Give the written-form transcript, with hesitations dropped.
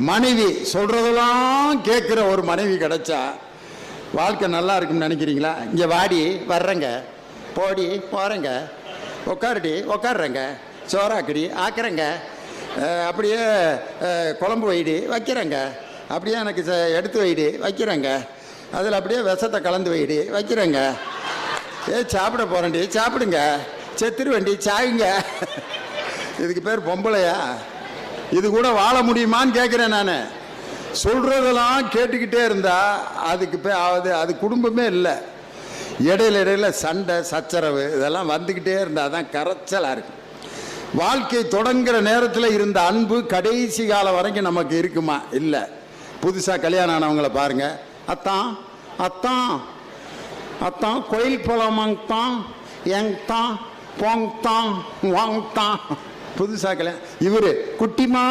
மனைவி சொல்றதெல்லாம் கேட்குற ஒரு மனைவி கிடைச்சா வாழ்க்கை நல்லா இருக்கும்னு நினைக்கிறீங்களா? இங்கே வாடி வர்றேங்க, போடி போகிறேங்க, உட்காருடி உட்காடுறேங்க, சோறாக்கடி ஆக்குறேங்க, அப்படியே குழம்பு வைடி வைக்கிறேங்க, அப்படியே எனக்கு எடுத்து வைடி வைக்கிறேங்க, அதில் அப்படியே விஷத்தை கலந்து வைடி வைக்கிறேங்க, சாப்பிட போகிறேன்டி சாப்பிடுங்க, செத்துருவேண்டி சாயுங்க. இதுக்கு பேர் பொம்பளையா? இது கூட வாழ முடியுமான்னு கேட்குறேன் நான். சொல்கிறதெல்லாம் கேட்டுக்கிட்டே இருந்தால் அதுக்கு அது குடும்பமே இல்லை. இடையில சண்டை சச்சரவு இதெல்லாம் வந்துக்கிட்டே இருந்தால் தான் கரைச்சலாக இருக்கும். வாழ்க்கை தொடங்குற நேரத்தில் இருந்த அன்பு கடைசி காலம் வரைக்கும் நமக்கு இருக்குமா? இல்லை. புதுசாக கல்யாணம் ஆனவங்களை பாருங்கள். அத்தான் அத்தான் அத்தான் கோயில் போலாமாங்தான் எங்தான் போங்தான் வாங்தான். புதுசாக கல்யாணம். இவர் குட்டிமா